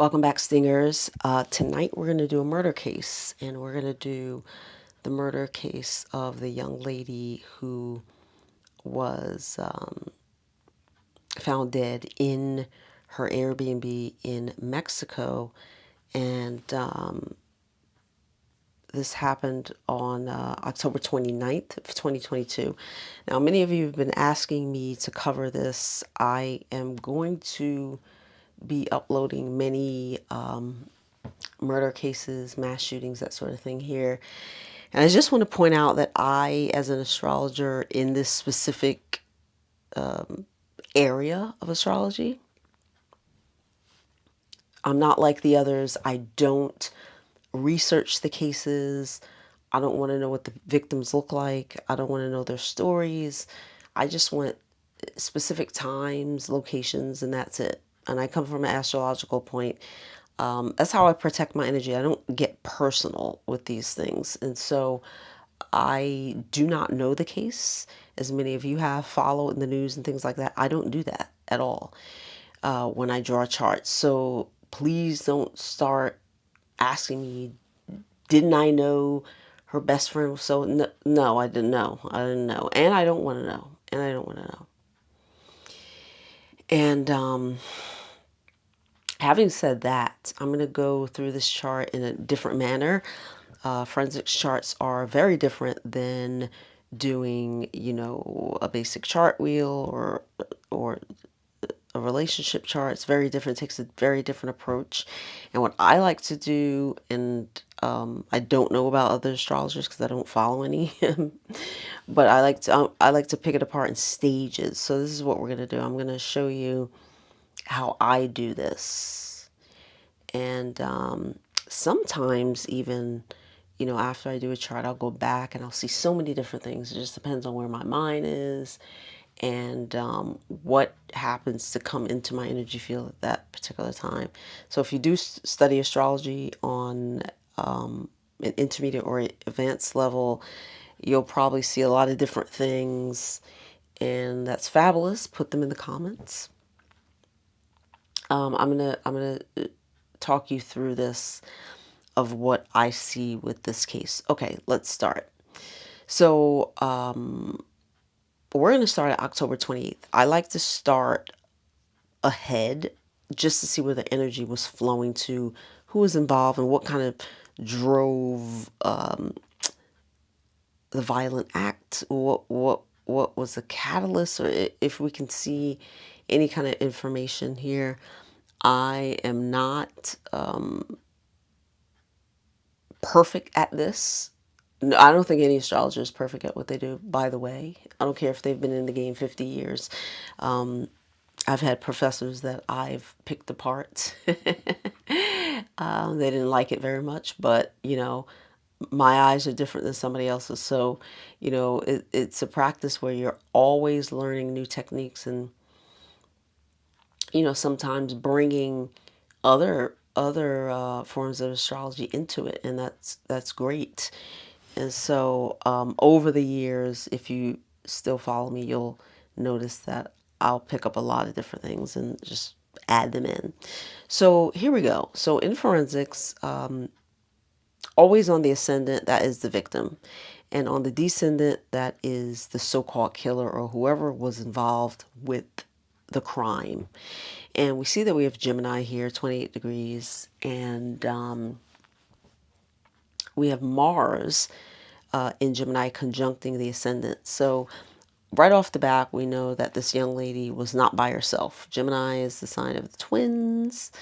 Welcome back, Stingers. Tonight we're going to do a murder case, and we're going to do the murder case of the young lady who was found dead in her Airbnb in Mexico. And this happened on October 29th of 2022. Now, many of you have been asking me to cover this. I am going to be uploading many murder cases, mass shootings, that sort of thing here. And I just want to point out that I, as an astrologer in this specific area of astrology, I'm not like the others. I don't research the cases. I don't want to know what the victims look like. I don't want to know their stories. I just want specific times, locations, and that's it. And I come from an astrological point. That's how I protect my energy. I don't get personal with these things. And so I do not know the case, as many of you have followed in the news and things like that. I don't do that at all when I draw charts. So please don't start asking me, didn't I know her best friend was so? No, no, I didn't know. I didn't know. And I don't want to know. And I don't want to know. And having said that, I'm going to go through this chart in a different manner. Forensics charts are very different than doing, a basic chart wheel or a relationship chart. It's very different. It takes a very different approach. And what I like to do, and I don't know about other astrologers because I don't follow any, but I like to pick it apart in stages. So this is what we're going to do. I'm going to show you how I do this. And sometimes even, after I do a chart, I'll go back and I'll see so many different things. It just depends on where my mind is and what happens to come into my energy field at that particular time. So if you do study astrology on an intermediate or advanced level, you'll probably see a lot of different things, and that's fabulous. Put them in the comments. I'm gonna talk you through this of what I see with this case. Okay, let's start. So we're going to start at October 28th. I like to start ahead just to see where the energy was flowing to, who was involved, and what kind of drove the violent act. What was the catalyst, or if we can see any kind of information here. I am not perfect at this. No, I don't think any astrologer is perfect at what they do, by the way. I don't care if they've been in the game 50 years. I've had professors that I've picked apart. They didn't like it very much, but, my eyes are different than somebody else's. So, it's a practice where you're always learning new techniques and, sometimes bringing other forms of astrology into it, and that's great. And so over the years, if you still follow me, you'll notice that I'll pick up a lot of different things and just add them in. So here we go. So in forensics, always on the ascendant, that is the victim. And on the descendant, that is the so-called killer or whoever was involved with the crime. And we see that we have Gemini here, 28 degrees. And we have Mars in Gemini conjuncting the ascendant. So right off the bat, we know that this young lady was not by herself. Gemini is the sign of the twins.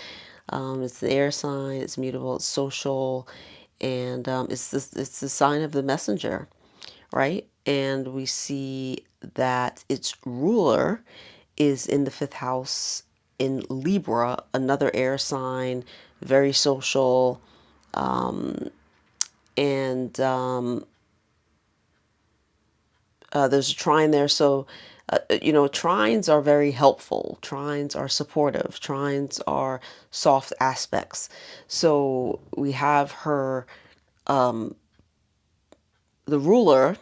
It's the air sign. It's mutable. It's social. And it's the sign of the messenger, right? And we see that its ruler is in the 5th house in Libra, another air sign, very social. And there's a trine there. So, trines are very helpful. Trines are supportive. Trines are soft aspects. So we have her, the ruler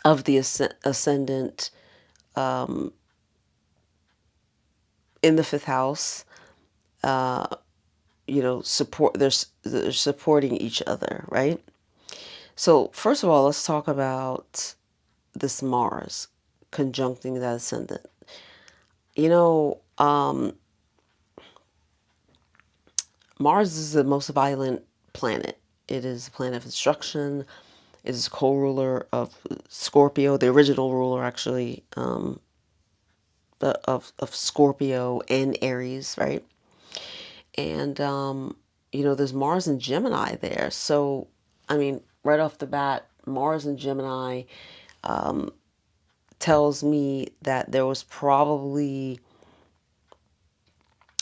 of the ascendant in the 5th house. you know, they're supporting each other, right? So first of all, let's talk about this Mars conjuncting that ascendant. You know, Mars is the most violent planet. It is a planet of destruction. It is co-ruler of Scorpio, the original ruler actually, of Scorpio and Aries, right? And you know, there's Mars and Gemini there. So, I mean, right off the bat, Mars and Gemini tells me that there was probably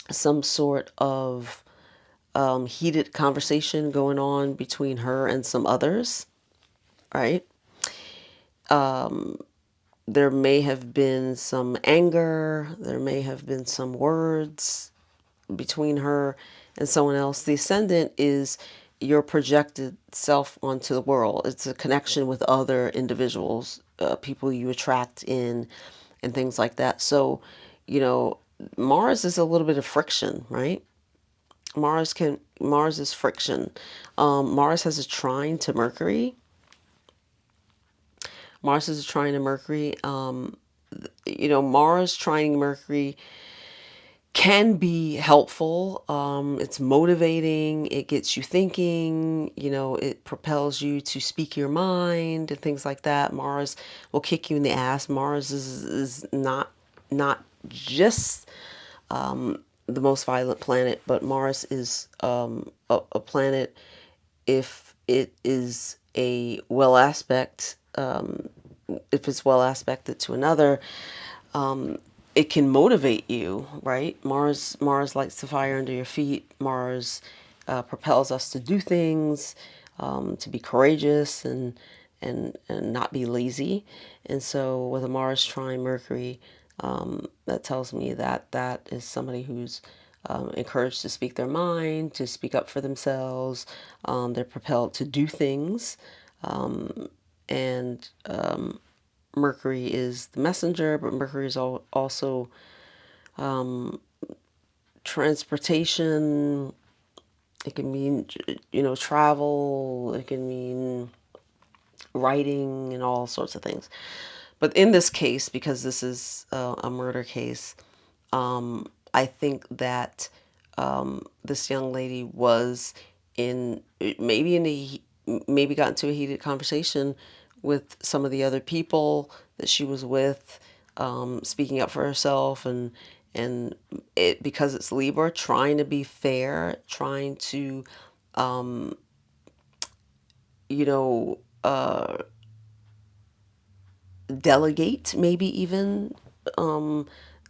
some sort of heated conversation going on between her and some others, right? There may have been some anger, there may have been some words between her and someone else. The ascendant is your projected self onto the world. It's a connection with other individuals, people you attract in, and things like that. So, you know, Mars is a little bit of friction, right? Mars is friction. Mars has a trine to Mercury. Mars is a trine to Mercury. You know, Mars trining Mercury can be helpful. It's motivating. It gets you thinking. You know, it propels you to speak your mind and things like that. Mars will kick you in the ass. Mars is not just the most violent planet, but Mars is a planet, if it is a well aspect, if it's well aspected to another, it can motivate you, right? Mars lights the fire under your feet. Mars propels us to do things, to be courageous and not be lazy. And so with a Mars trine Mercury, that tells me that that is somebody who's encouraged to speak their mind, to speak up for themselves. They're propelled to do things. And Mercury is the messenger, but Mercury is also transportation. It can mean, you know, travel. It can mean writing and all sorts of things. But in this case, because this is a murder case, I think that this young lady was in maybe got into a heated conversation with some of the other people that she was with, speaking up for herself, and it, because it's Libra, trying to be fair, trying to you know, delegate, maybe even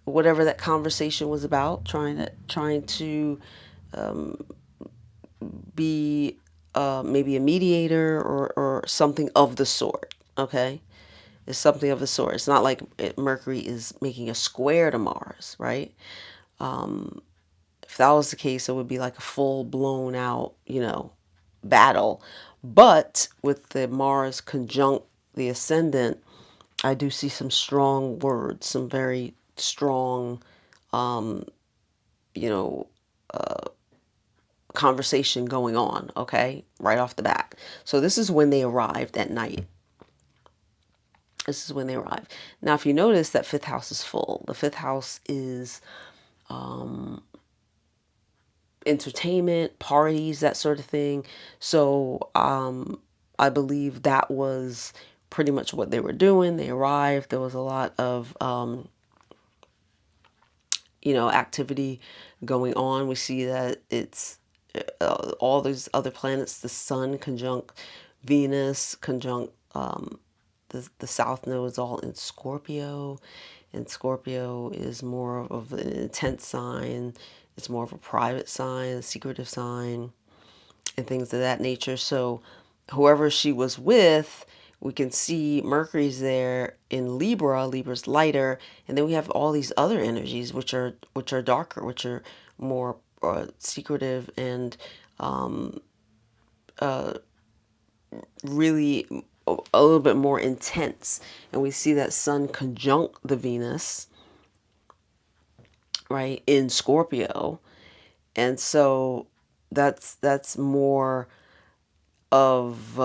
whatever that conversation was about, trying to be maybe a mediator or something of the sort. Okay, it's something of the sort. It's not like Mercury is making a square to Mars, right? If that was the case, it would be like a full blown out, you know, battle. But with the Mars conjunct the ascendant, I do see some strong words, some very strong, you know, conversation going on, okay, right off the bat. So this is when they arrived at night. This is when they arrived. Now, if you notice, that fifth house is full. The fifth house is entertainment, parties, that sort of thing. So I believe that was pretty much what they were doing. They arrived. There was a lot of you know, activity going on. We see that it's all these other planets, the sun conjunct Venus, conjunct the south node is all in Scorpio, and Scorpio is more of an intense sign. It's more of a private sign, a secretive sign, and things of that nature. So whoever she was with, we can see Mercury's there in Libra. Libra's lighter, and then we have all these other energies which are darker, which are more secretive and really a little bit more intense. And we see that sun conjunct the Venus, right, in Scorpio. And so that's more of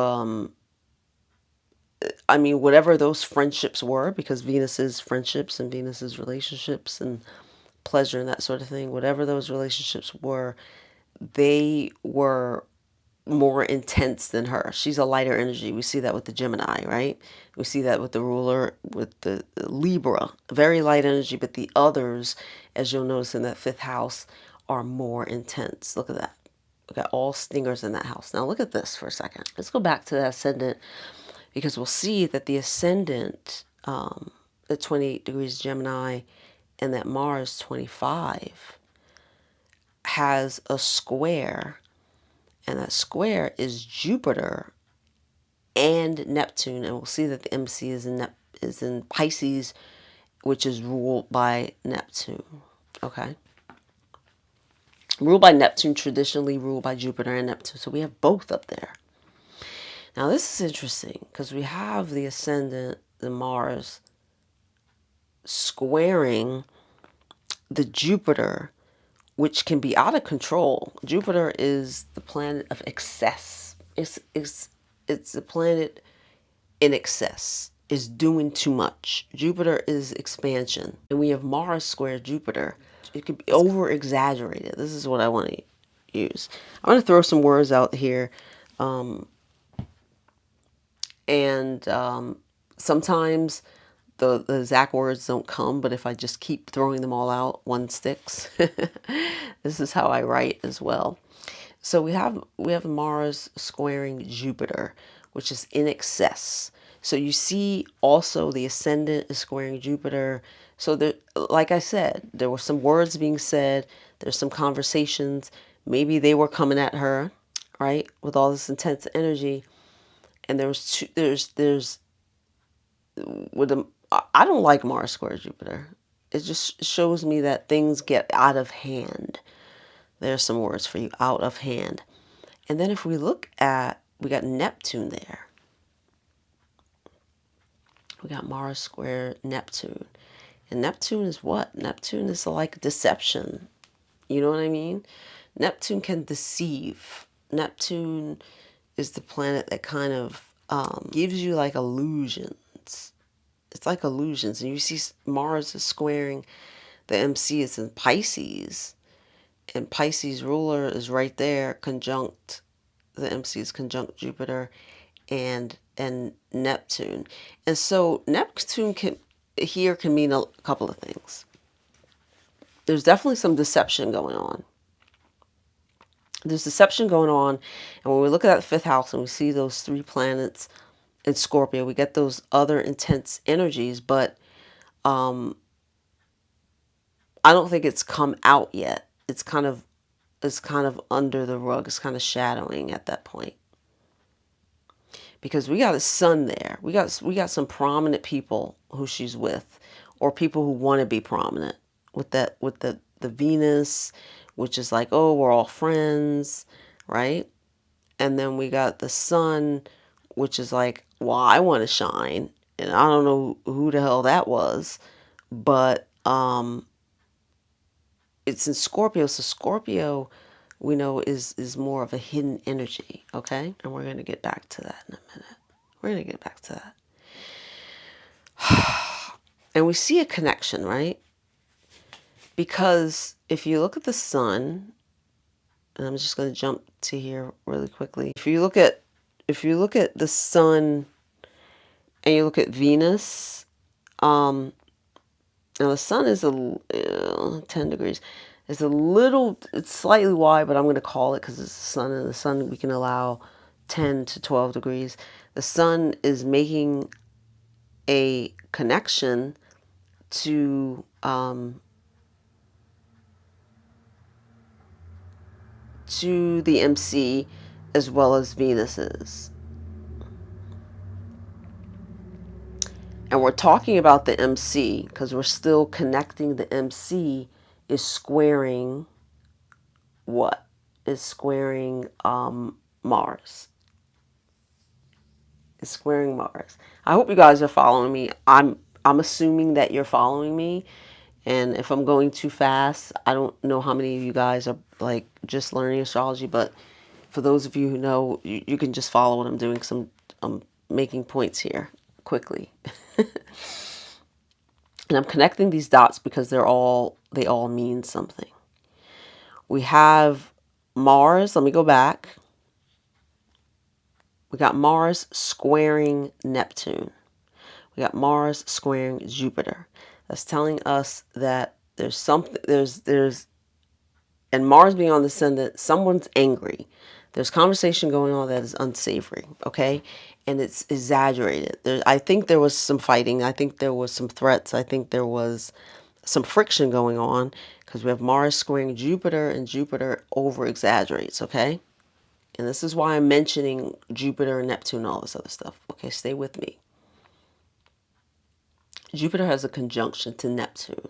I mean, whatever those friendships were, because Venus is friendships and Venus is relationships and pleasure and that sort of thing, whatever those relationships were, they were more intense than her. She's a lighter energy. We see that with the Gemini, right? We see that with the ruler, with the Libra, very light energy, but the others, as you'll notice in that fifth house, are more intense. Look at that. We got all stingers in that house. Now look at this for a second. Let's go back to the ascendant, because we'll see that the ascendant, the 28 degrees Gemini, and that Mars 25 has a square, and that square is Jupiter and Neptune, and we'll see that the MC is in Pisces, which is ruled by Neptune. Okay, ruled by Neptune, traditionally ruled by Jupiter and Neptune. So we have both up there. Now this is interesting because we have the ascendant, the Mars, squaring the Jupiter, which can be out of control. Jupiter is the planet of excess. It's the planet in excess, is doing too much. Jupiter is expansion. And we have Mars square Jupiter. It could be over exaggerated. This is what I want to use. I'm going to throw some words out here. Sometimes the exact words don't come, but if I just keep throwing them all out, one sticks. This is how I write as well. So we have Mars squaring Jupiter, which is in excess. So you see also the ascendant is squaring Jupiter. So there, like I said, there were some words being said. There's some conversations. Maybe they were coming at her, right, with all this intense energy. And there's with the, I don't like Mars square Jupiter. It just shows me that things get out of hand. There's some words for you, out of hand. And then if we look at, we got Neptune there. We got Mars square Neptune. And Neptune is what? Neptune is like deception. You know what I mean? Neptune can deceive. Neptune is the planet that kind of gives you like illusions. It's like illusions. And you see Mars is squaring the MC. It's in Pisces. And Pisces ruler is right there, conjunct, the MC is conjunct Jupiter and Neptune. And so Neptune can mean a couple of things. There's definitely some deception going on. There's deception going on. And when we look at that fifth house and we see those three planets in Scorpio, we get those other intense energies, but I don't think it's come out yet. It's kind of under the rug. It's kind of shadowing at that point. Because we got a sun there. We got some prominent people who she's with, or people who want to be prominent with the Venus, which is like, oh, we're all friends, right? And then we got the sun, which is like, well, I want to shine. And I don't know who the hell that was, but it's in Scorpio. So Scorpio, we know, is more of a hidden energy, okay? And we're going to get back to that in a minute. We're going to get back to that. And we see a connection, right? Because if you look at the sun, and I'm just going to jump to here really quickly. If you look at the sun and you look at Venus, now the sun is 10 degrees. It's it's slightly wide, but I'm going to call it because it's the sun, and the sun we can allow 10 to 12 degrees. The sun is making a connection to the MC as well as Venus's. And we're talking about the MC because we're still connecting the MC is squaring what? Is squaring Mars. Is squaring Mars. I hope you guys are following me. I'm assuming that you're following me, And if I'm going too fast, I don't know how many of you guys are like just learning astrology, but for those of you who know, you can just follow what I'm doing, because I'm making points here quickly. And I'm connecting these dots because they all mean something. We have Mars. Let me go back. We got Mars squaring Neptune. We got Mars squaring Jupiter. That's telling us that there's something, and Mars being on the ascendant, someone's angry. There's conversation going on that is unsavory, okay? And it's exaggerated. I think there was some fighting. I think there was some threats. I think there was some friction going on, because we have Mars squaring Jupiter, and Jupiter over exaggerates, okay? And this is why I'm mentioning Jupiter and Neptune and all this other stuff. Okay, stay with me. Jupiter has a conjunction to Neptune.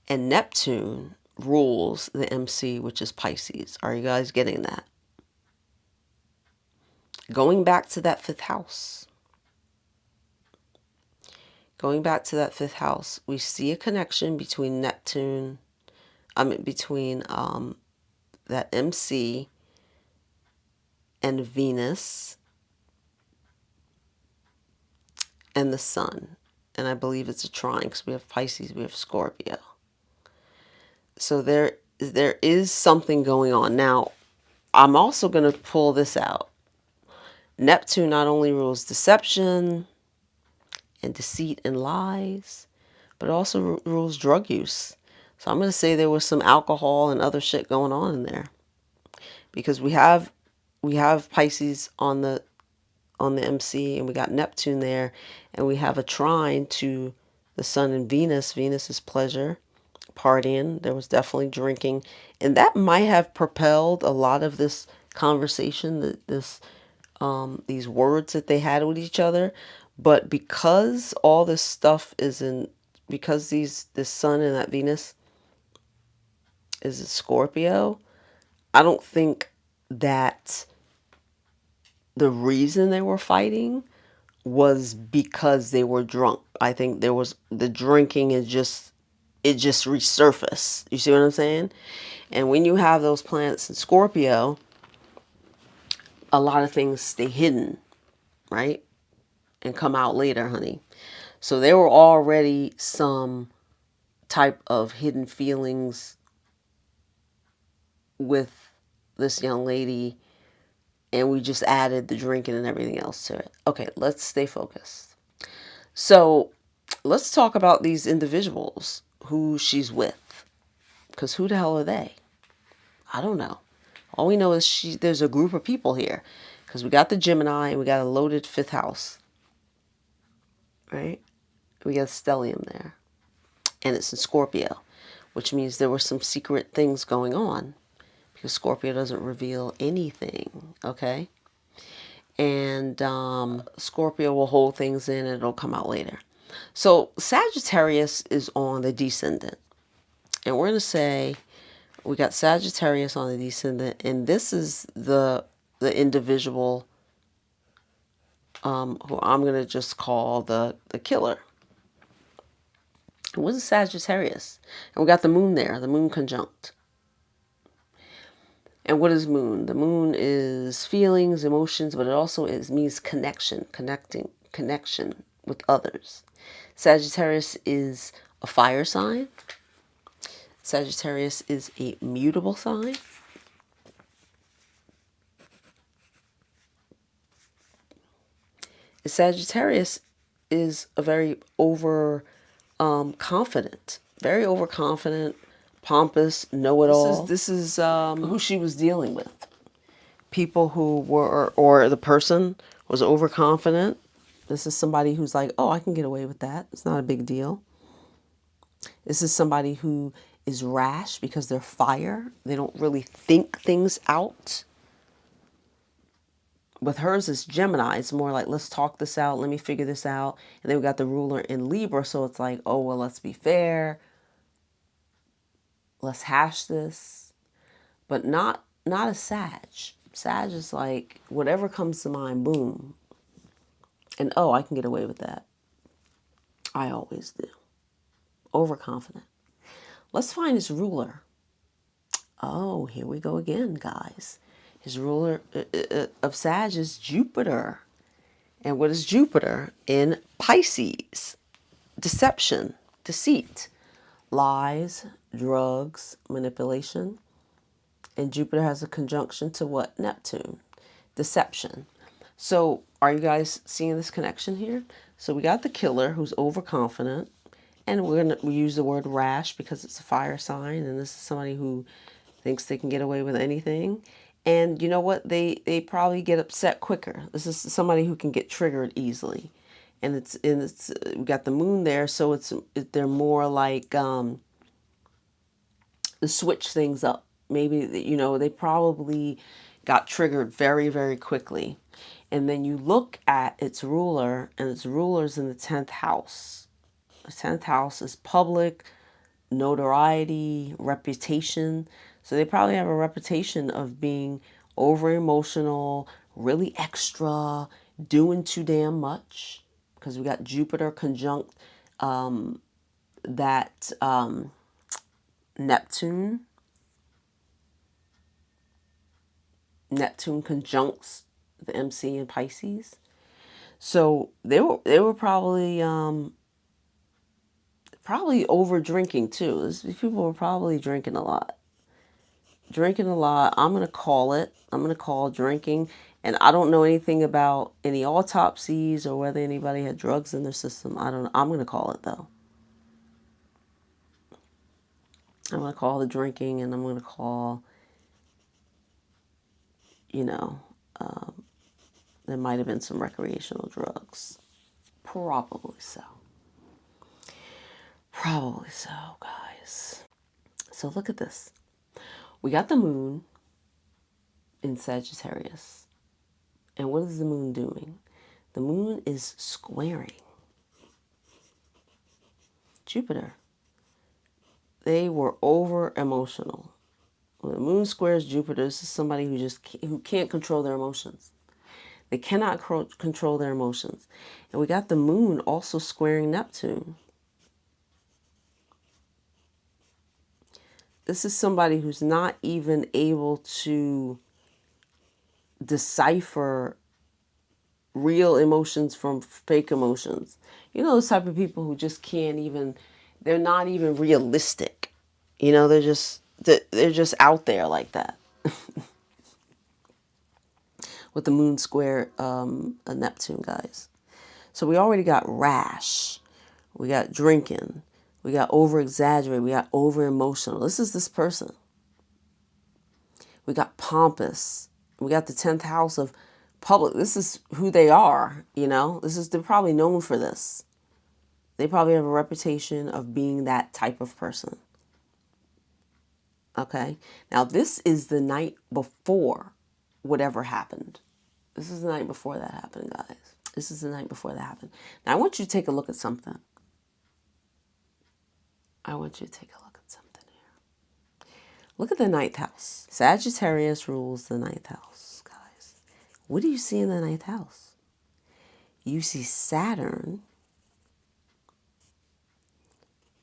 And Neptune rules the MC, which is Pisces. Are you guys getting that? Going back to that fifth house. Going back to that fifth house, we see a connection between Neptune, between that MC and Venus and the Sun. And I believe it's a trine, because we have Pisces, we have Scorpio. So there is something going on. Now, I'm also going to pull this out. Neptune not only rules deception and deceit and lies, but also rules drug use. So I'm going to say there was some alcohol and other shit going on in there, because we have Pisces on the MC, and we got Neptune there, and we have a trine to the Sun and Venus. Venus is pleasure, partying. There was definitely drinking, and that might have propelled a lot of this conversation, these words that they had with each other. But because all this stuff is in, because this Sun and that Venus is a Scorpio, I don't think that the reason they were fighting was because they were drunk. I think there was the drinking, it just resurfaced. You see what I'm saying? And when you have those planets in Scorpio, a lot of things stay hidden, right? And come out later, honey. So there were already some type of hidden feelings with this young lady, and we just added the drinking and everything else to it. Okay, let's stay focused. So let's talk about these individuals who she's with, because who the hell are they? I don't know. All we know is there's a group of people here, because we got the Gemini and we got a loaded fifth house, right? We got stellium there, and it's in Scorpio, which means there were some secret things going on, because Scorpio doesn't reveal anything, okay? And Scorpio will hold things in and it'll come out later. So Sagittarius is on the descendant, and we're going to say we got Sagittarius on the descendant, and this is the individual who I'm going to just call the killer. And what is Sagittarius? And we got the moon there, the moon conjunct. And what is moon? The moon is feelings, emotions, but it also means connection, connection with others. Sagittarius is a fire sign. Sagittarius is a mutable sign. Sagittarius is a very confident, very overconfident, pompous, know-it-all. This is who she was dealing with. People who were, or the person was overconfident. This is somebody who's like, oh, I can get away with that. It's not a big deal. This is somebody who is rash because they're fire. They don't really think things out. With hers, it's Gemini. It's more like, let's talk this out. Let me figure this out. And then we got the ruler in Libra. So it's like, oh, well, let's be fair. Let's hash this. But not a Sag. Sag is like, whatever comes to mind, boom. And, oh, I can get away with that. I always do. overconfident. Let's find his ruler. Oh, here we go again, guys. His ruler of Sag is Jupiter. And what is Jupiter? In Pisces. Deception, deceit, lies, drugs, manipulation. And Jupiter has a conjunction to what? Neptune. Deception. So are you guys seeing this connection here? So we got the killer who's overconfident. And we use the word rash because it's a fire sign. And this is somebody who thinks they can get away with anything. And you know what? They probably get upset quicker. This is somebody who can get triggered easily. And it's we got the moon there, so they're more like to switch things up. Maybe, you know, they probably got triggered very, very quickly. And then you look at its ruler, and its ruler's in the 10th house. The 10th house is public, notoriety, reputation. So they probably have a reputation of being over emotional, really extra, doing too damn much. Because we got Jupiter conjunct that Neptune. Neptune conjuncts the MC in Pisces. So they were probably over drinking too. These people were probably drinking a lot. Drinking a lot. I'm going to call it. I'm going to call drinking. And I don't know anything about any autopsies or whether anybody had drugs in their system. I don't know. I'm going to call it though. I'm going to call the drinking, and I'm going to call, you know, there might have been some recreational drugs. Probably so. Probably so, guys. So look at this. We got the moon in Sagittarius. And what is the moon doing? The moon is squaring Jupiter. They were over emotional. When the moon squares Jupiter, this is somebody who can't control their emotions. They cannot control their emotions. And we got the moon also squaring Neptune. This is somebody who's not even able to decipher real emotions from fake emotions. You know, those type of people who just can't even, they're not even realistic. You know, they're just out there like that. With the moon square a Neptune, guys. So we already got rash. We got drinking. We got over-exaggerated. We got over-emotional. This is this person. We got pompous. We got the 10th house of public. This is who they are, you know. They're probably known for this. They probably have a reputation of being that type of person. Okay. Now this is the night before whatever happened. This is the night before that happened, guys. This is the night before that happened. Now I want you to take a look at something. I want you to take a look at something here. Look at the 9th house. Sagittarius rules the 9th house, guys. What do you see in the 9th house? You see Saturn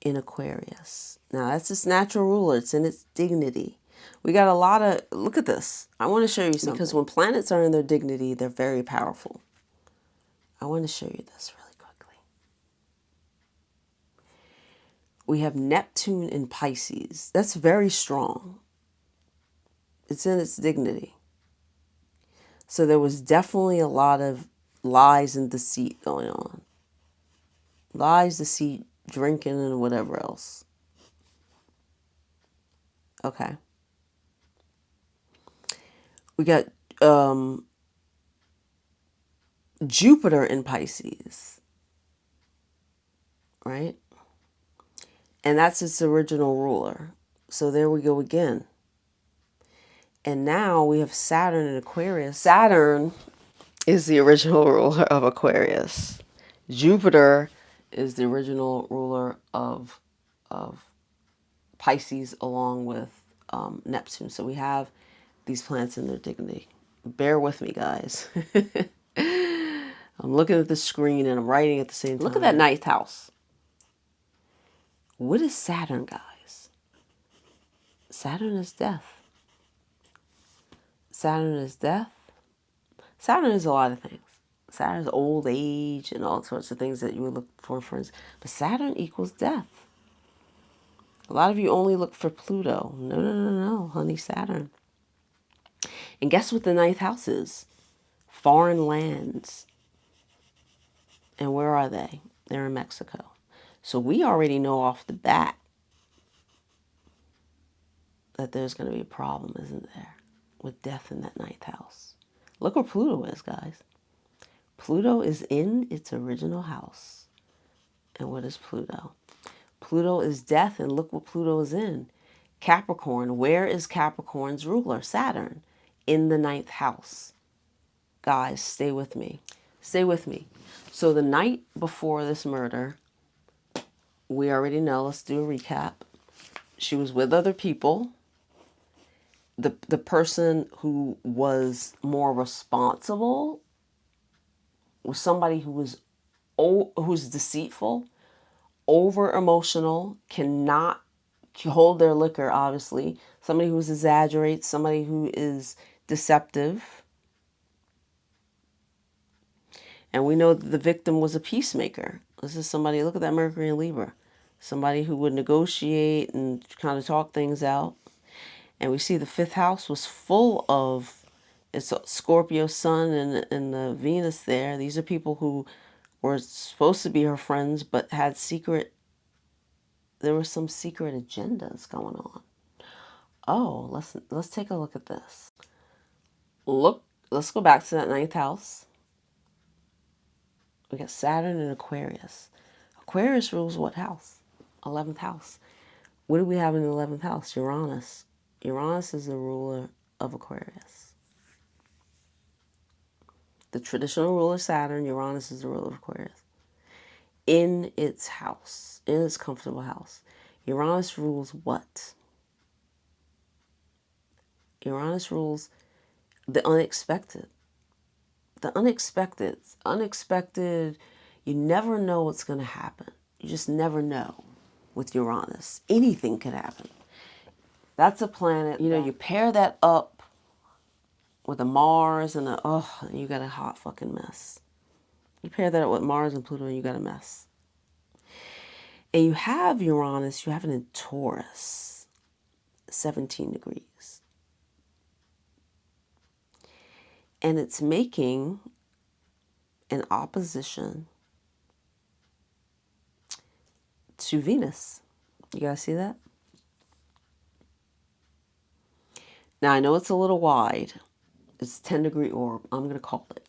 in Aquarius. Now that's its natural ruler. It's in its dignity. We got a lot of, look at this. I want to show you something. Because when planets are in their dignity, they're very powerful. I want to show you this really quickly. We have Neptune in Pisces. That's very strong. It's in its dignity. So there was definitely a lot of lies and deceit going on. Lies, deceit, drinking, and whatever else. Okay. We got Jupiter in Pisces. Right? And that's its original ruler. So there we go again. And now we have Saturn in Aquarius. Saturn is the original ruler of Aquarius. Jupiter is the original ruler of Pisces along with Neptune. So we have these planets in their dignity. Bear with me, guys. I'm looking at the screen and I'm writing at the same time. Look at that 9th house. What is Saturn, guys? Saturn is death. Saturn is death. Saturn is a lot of things. Saturn is old age and all sorts of things that you would look for friends. But Saturn equals death. A lot of you only look for Pluto. No, no, no, no, honey, Saturn. And guess what the ninth house is? Foreign lands. And where are they? They're in Mexico. So we already know off the bat that there's going to be a problem, isn't there? With death in that ninth house. Look where Pluto is, guys. Pluto is in its original house. And what is Pluto? Pluto is death, and look what Pluto is in. Capricorn. Where is Capricorn's ruler? Saturn. In the ninth house. Guys, stay with me. Stay with me. So the night before this murder, we already know, let's do a recap. She was with other people. The person who was more responsible was somebody who's deceitful, over emotional, cannot hold their liquor, obviously. Somebody who exaggerates, somebody who is deceptive. And we know that the victim was a peacemaker. This is somebody, look at that Mercury in Libra. Somebody who would negotiate and kind of talk things out. And we see the fifth house was full of, it's a Scorpio sun and the Venus there. These are people who were supposed to be her friends, but had there were some secret agendas going on. Oh, let's take a look at this. Let's go back to that ninth house. We got Saturn and Aquarius. Aquarius rules what house? 11th house. What do we have in the 11th house? Uranus. Uranus is the ruler of Aquarius. The traditional ruler Saturn, Uranus is the ruler of Aquarius. In its house, in its comfortable house. Uranus rules what? Uranus rules the unexpected. The unexpected. Unexpected, you never know what's going to happen. You just never know with Uranus. Anything could happen. That's a planet, you pair that up with a Mars and you got a hot fucking mess. You pair that up with Mars and Pluto and you got a mess. And you have Uranus, you have it in Taurus, 17 degrees. And it's making an opposition to Venus. You guys see that? Now, I know it's a little wide. It's 10-degree orb. I'm going to call it.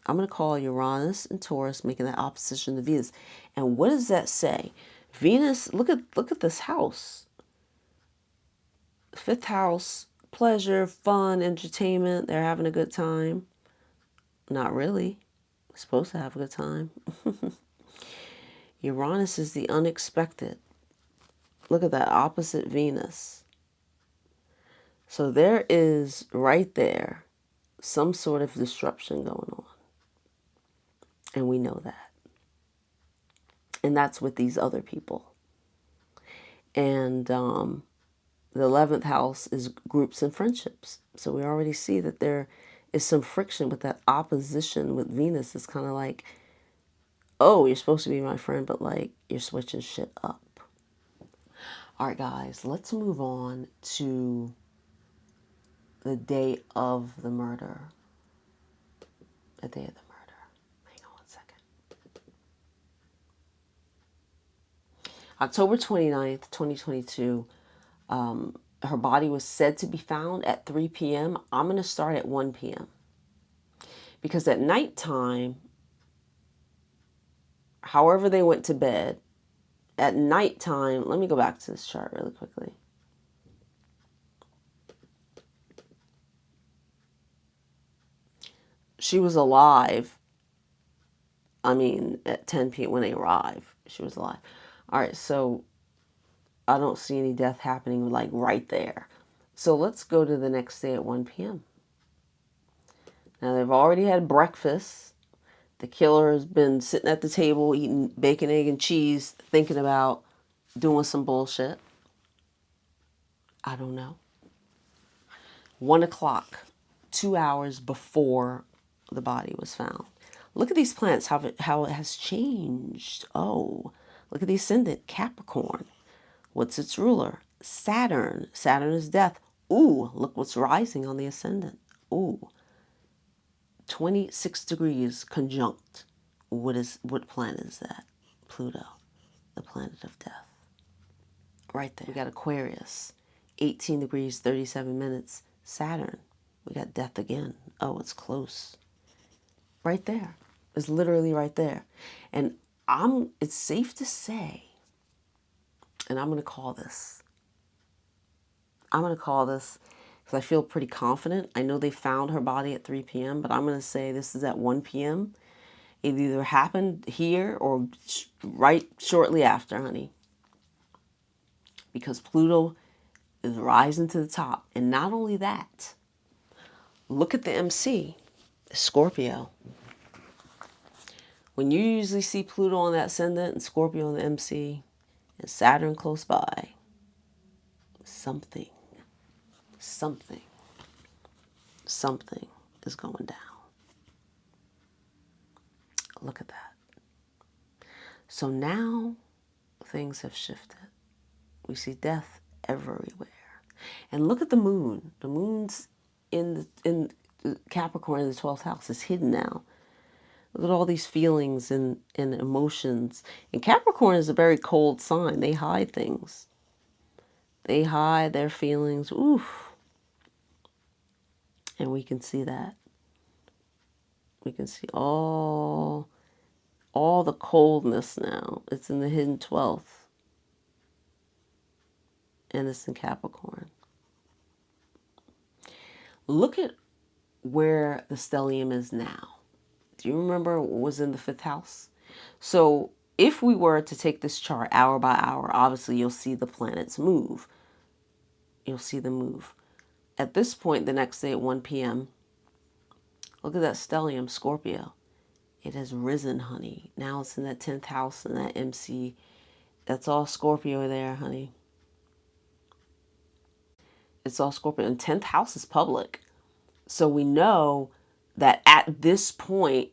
I'm going to call Uranus and Taurus making that opposition to Venus. And what does that say? Venus, look at this house. Fifth house, pleasure, fun, entertainment. They're having a good time. Not really. We're supposed to have a good time. Uranus is the unexpected. Look at that, opposite Venus. So there is, right there, some sort of disruption going on. And we know that. And that's with these other people. And the 11th house is groups and friendships. So we already see that there is some friction with that opposition with Venus. It's kind of like, oh, you're supposed to be my friend, but like you're switching shit up. All right, guys, let's move on to the day of the murder. The day of the murder. Hang on one second. October 29th, 2022. Her body was said to be found at 3 p.m. I'm going to start at 1 p.m. Because at nighttime, however they went to bed, at nighttime, let me go back to this chart really quickly. She was alive. I mean, at 10 p.m. when they arrived, she was alive. All right, so I don't see any death happening like right there. So let's go to the next day at 1 p.m. Now they've already had breakfast. The killer has been sitting at the table eating bacon, egg, and cheese, thinking about doing some bullshit. I don't know. 1 o'clock, 2 hours before the body was found. Look at these planets, how it has changed. Oh, look at the ascendant, Capricorn. What's its ruler? Saturn. Saturn is death. Ooh, look what's rising on the ascendant. Ooh, 26 degrees conjunct. What planet is that? Pluto, the planet of death. Right there. We got Aquarius, 18 degrees, 37 minutes. Saturn, we got death again. Oh, it's close. Right there. It's literally right there. And it's safe to say, and I'm going to call this. Because I feel pretty confident. I know they found her body at 3 p.m., but I'm going to say this is at 1 p.m. It either happened here or right shortly after, honey. Because Pluto is rising to the top. And not only that, look at the MC, Scorpio. When you usually see Pluto on that ascendant and Scorpio on the MC and Saturn close by, something is going down. Look at that. So now things have shifted. We see death everywhere. And look at the moon. The moon's in Capricorn in the 12th house. It's hidden now. Look at all these feelings and emotions. And Capricorn is a very cold sign. They hide things. They hide their feelings. Oof. And we can see that. We can see all the coldness now. It's in the hidden 12th. And it's in Capricorn. Look at where the stellium is now. Do you remember what was in the 5th house? So if we were to take this chart hour by hour, obviously you'll see the planets move. You'll see them move. At this point, the next day at 1 p.m., look at that stellium, Scorpio. It has risen, honey. Now it's in that 10th house and that MC. That's all Scorpio there, honey. It's all Scorpio. And 10th house is public. So we know that at this point,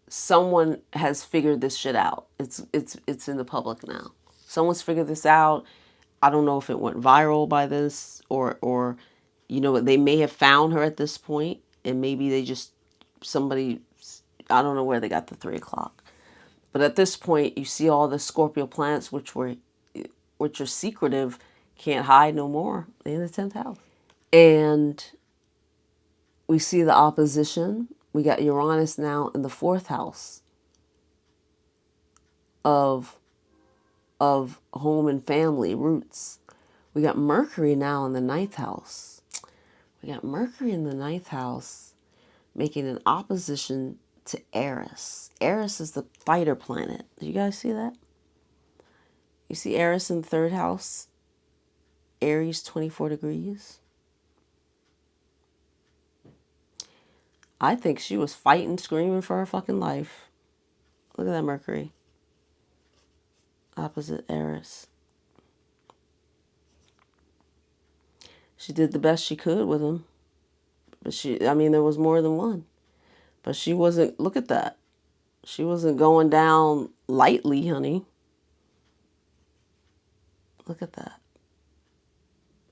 someone has figured this shit out. It's in the public now. Someone's figured this out. I don't know if it went viral by this or you know, they may have found her at this point and maybe they just, somebody, I don't know where they got the 3 o'clock. But at this point, you see all the Scorpio planets, which are secretive, can't hide no more. They're in the 10th house. And we see the opposition. We got Uranus now in the 4th house of home and family roots. We got Mercury now in the 9th house. We got Mercury in the 9th house making an opposition to Eris. Eris is the fighter planet. Do you guys see that? You see Eris in the 3rd house? Aries, 24 degrees. I think she was fighting, screaming for her fucking life. Look at that Mercury. Opposite Eris. She did the best she could with him. But there was more than one. But she wasn't, look at that. She wasn't going down lightly, honey. Look at that.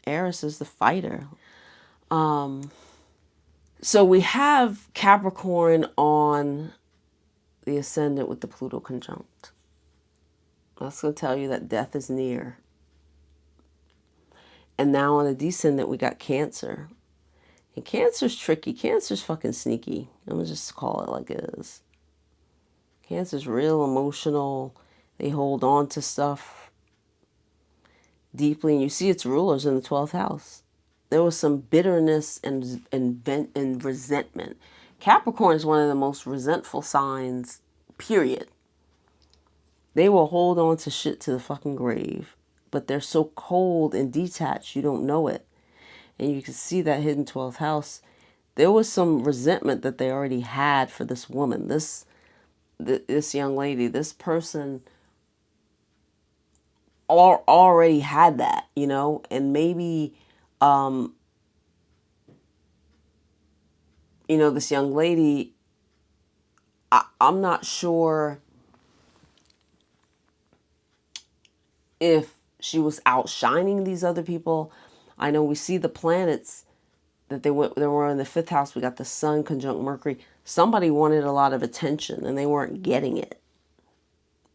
Eris is the fighter. So we have Capricorn on the ascendant with the Pluto conjunct. That's going to tell you that death is near. And now on the descendant, we got Cancer. And Cancer's tricky. Cancer's fucking sneaky. I'm going to just call it like it is. Cancer's real emotional. They hold on to stuff deeply. And you see its rulers in the 12th house. There was some bitterness and resentment. Capricorn is one of the most resentful signs, period. They will hold on to shit to the fucking grave. But they're so cold and detached, you don't know it. And you can see that hidden 12th house. There was some resentment that they already had for this woman, this young lady, this person already had that, you know, and maybe, you know, this young lady, I'm not sure if she was outshining these other people. I know we see the planets that they were in the fifth house. We got the sun conjunct Mercury. Somebody wanted a lot of attention and they weren't getting it.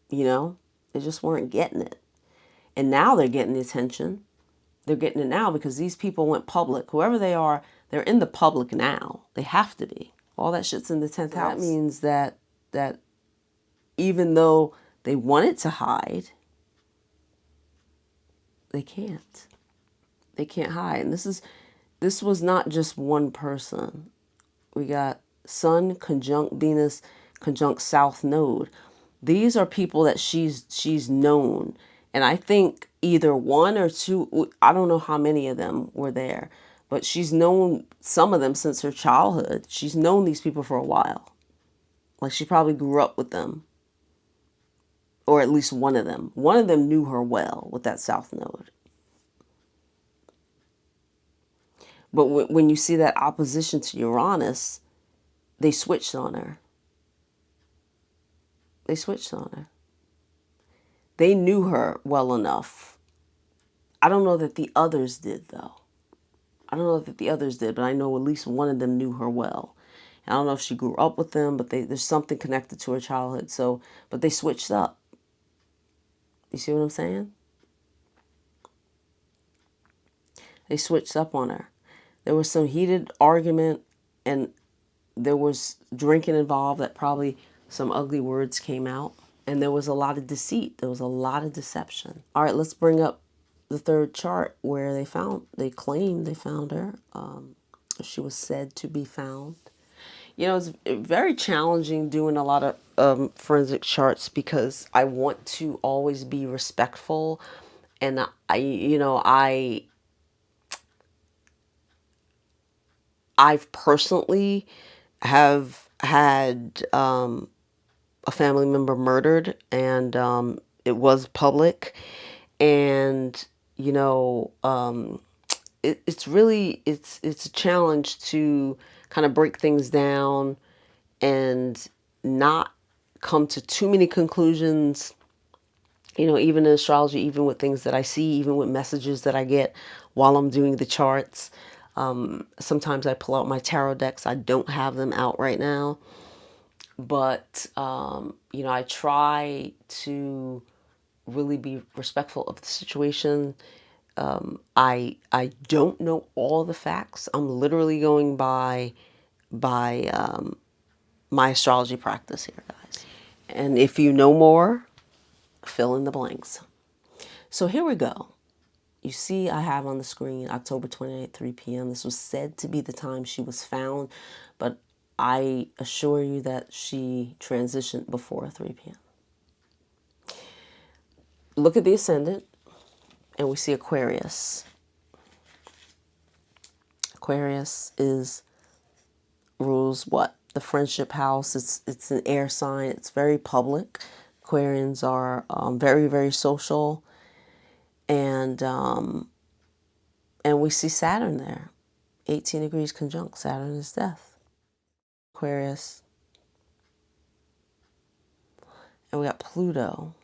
You know, they just weren't getting it. And now they're getting the attention. They're getting it now because these people went public. Whoever they are, they're in the public now. They have to be. All that shit's in the 10th house. That means that even though they wanted to hide, they can't. They can't hide. And this was not just one person. We got Sun conjunct Venus conjunct South Node. These are people that she's known. And I think either one or two, I don't know how many of them were there, but she's known some of them since her childhood. She's known these people for a while. Like she probably grew up with them. Or at least one of them. One of them knew her well with that South Node. But when you see that opposition to Uranus, they switched on her. They switched on her. They knew her well enough. I don't know that the others did, though. I don't know that the others did, but I know at least one of them knew her well. And I don't know if she grew up with them, but there's something connected to her childhood. So, but they switched up. You see what I'm saying? They switched up on her. There was some heated argument and there was drinking involved that probably some ugly words came out. And there was a lot of deceit. There was a lot of deception. All right, let's bring up the third chart where they claimed they found her. She was said to be found. You know, it's very challenging doing a lot of forensic charts because I want to always be respectful. And I've personally have had a family member murdered, and it was public, and you know, it's a challenge to kind of break things down and not come to too many conclusions. You know, even in astrology, even with things that I see, even with messages that I get while I'm doing the charts. Sometimes I pull out my tarot decks. I don't have them out right now. But, you know, I try to really be respectful of the situation. I don't know all the facts. I'm literally going by my astrology practice here, guys. And if you know more, fill in the blanks. So here we go. You see I have on the screen October 28th, 3 p.m. This was said to be the time she was found, but I assure you that she transitioned before 3 p.m. Look at the ascendant, and we see Aquarius. Aquarius rules what? The friendship house. It's an air sign. It's very public. Aquarians are very, very social. And we see Saturn there. 18 degrees conjunct Saturn is death. Aquarius. And we got Pluto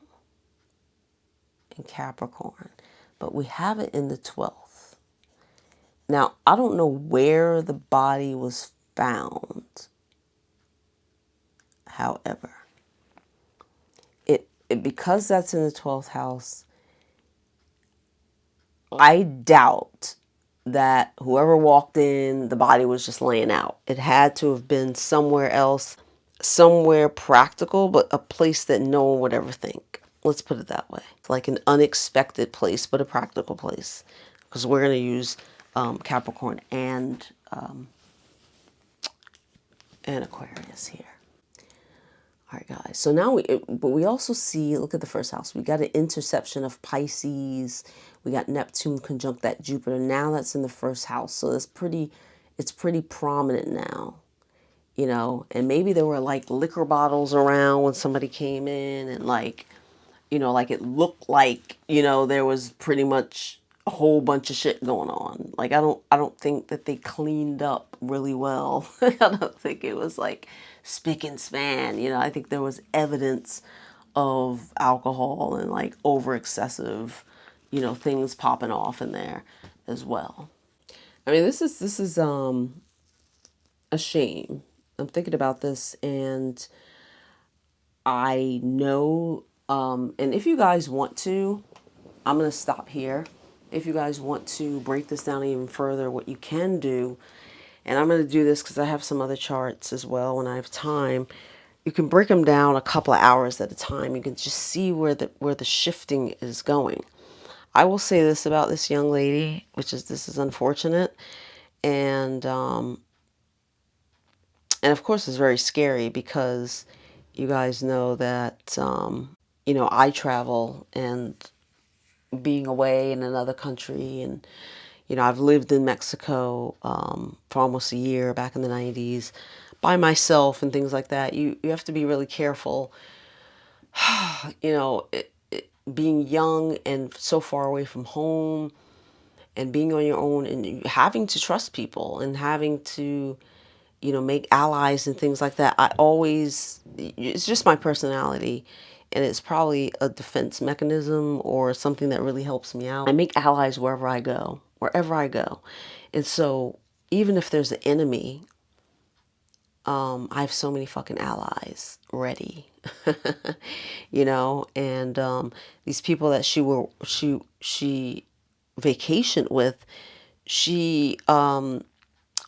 in Capricorn. But we have it in the 12th. Now, I don't know where the body was found. However, because that's in the 12th house, I doubt that whoever walked in, the body was just laying out. It had to have been somewhere else, somewhere practical, but a place that no one would ever think. Let's put it that way. It's like an unexpected place, but a practical place. Because we're going to use Capricorn and Aquarius here. All right, guys. So now but we also see, look at the first house. We got an interception of Pisces. We got Neptune conjunct that Jupiter. Now that's in the first house. So that's pretty it's pretty prominent now, you know, and maybe there were like liquor bottles around when somebody came in, and like, you know, like it looked like, you know, there was pretty much a whole bunch of shit going on. Like I don't think that they cleaned up really well. I don't think it was like spick and span, you know. I think there was evidence of alcohol and like over excessive, you know, things popping off in there as well. I mean, this is a shame. I'm thinking about this, and I know, and if you guys want to, I'm going to stop here. If you guys want to break this down even further, what you can do, and I'm going to do this because I have some other charts as well when I have time. You can break them down a couple of hours at a time. You can just see where the shifting is going. I will say this about this young lady, which is, this is unfortunate, and of course it's very scary because you guys know that you know, I travel, and being away in another country, and you know, I've lived in Mexico for almost a year back in the 90s by myself and things like that. You have to be really careful, you know, being young and so far away from home and being on your own, and having to trust people and having to, you know, make allies and things like that. I always, it's just my personality, and it's probably a defense mechanism or something that really helps me out. I make allies wherever I go, wherever I go. And so even if there's an enemy, I have so many fucking allies ready, you know. And these people that she vacationed with, she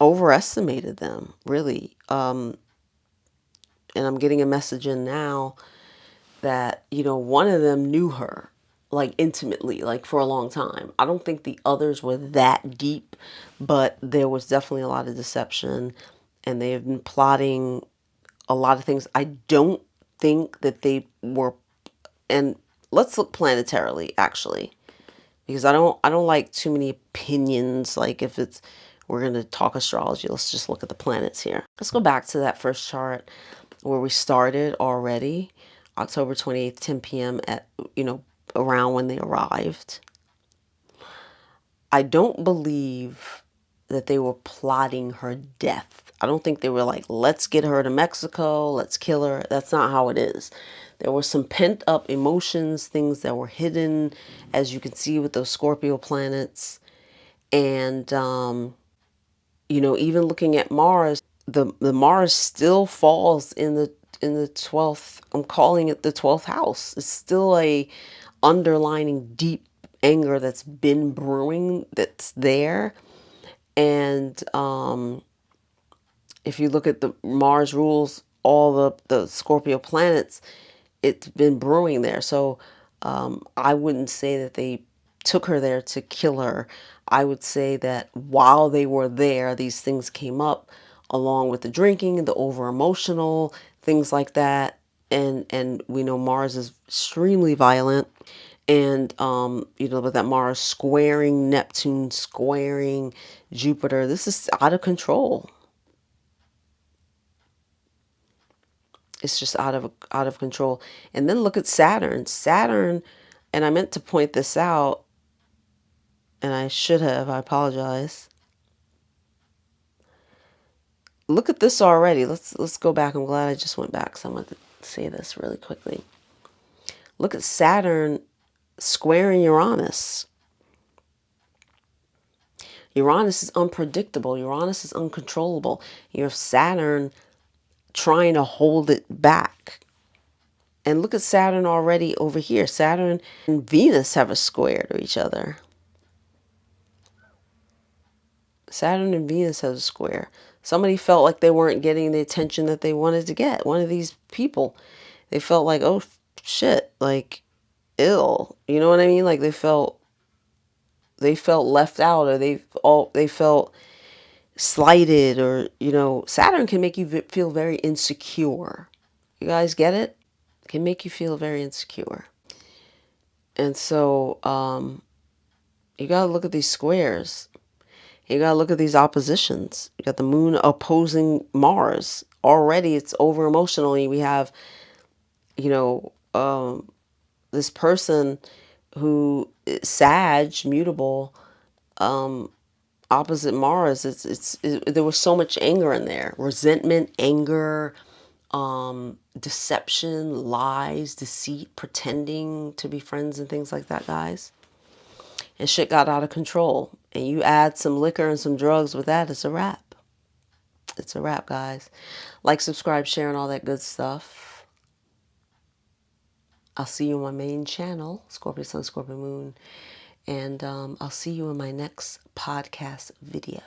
overestimated them, really. And I'm getting a message in now that, you know, one of them knew her like intimately, like for a long time. I don't think the others were that deep, but there was definitely a lot of deception, and they have been plotting a lot of things. I don't think that they were, and let's look planetarily actually, because I don't like too many opinions. Like if it's, we're going to talk astrology, let's just look at the planets here. Let's go back to that first chart where we started already, October 28th, 10 p.m. at, you know, around when they arrived. I don't believe that they were plotting her death. I don't think they were like, let's get her to Mexico, let's kill her. That's not how it is. There were some pent up emotions, things that were hidden, as you can see with those Scorpio planets. And, you know, even looking at Mars, the Mars still falls in the 12th. I'm calling it the 12th house. It's still a underlining deep anger that's been brewing, that's there. And if you look at the Mars rules all the Scorpio planets, it's been brewing there. So I wouldn't say that they took her there to kill her. I would say that while they were there, these things came up, along with the drinking, the over emotional, things like that. And we know Mars is extremely violent. And you know, with that Mars squaring Neptune, squaring Jupiter, this is out of control. It's just out of control. And then look at Saturn. Saturn, and I meant to point this out, and I should have. I apologize. Look at this already. Let's go back. I'm glad I just went back, so I want to say this really quickly. Look at Saturn squaring Uranus. Uranus is unpredictable. Uranus is uncontrollable. You have Saturn trying to hold it back. And look at Saturn already over here. Saturn and Venus have a square to each other. Saturn and Venus has a square. Somebody felt like they weren't getting the attention that they wanted to get. One of these people, they felt like, oh shit, like ill. You know what I mean? Like they felt left out, or they felt slighted, or, you know, Saturn can make you feel very insecure. You guys get it? It can make you feel very insecure. And so you got to look at these squares. You gotta look at these oppositions. You got the moon opposing Mars. Already it's over emotionally. We have, you know, this person who is Sag, mutable, opposite Mars. There was so much anger in there. Resentment, anger, deception, lies, deceit, pretending to be friends and things like that, guys. And shit got out of control. And you add some liquor and some drugs with that, it's a wrap. It's a wrap, guys. Like, subscribe, share, and all that good stuff. I'll see you on my main channel, Scorpio Sun, Scorpio Moon. And I'll see you in my next podcast video.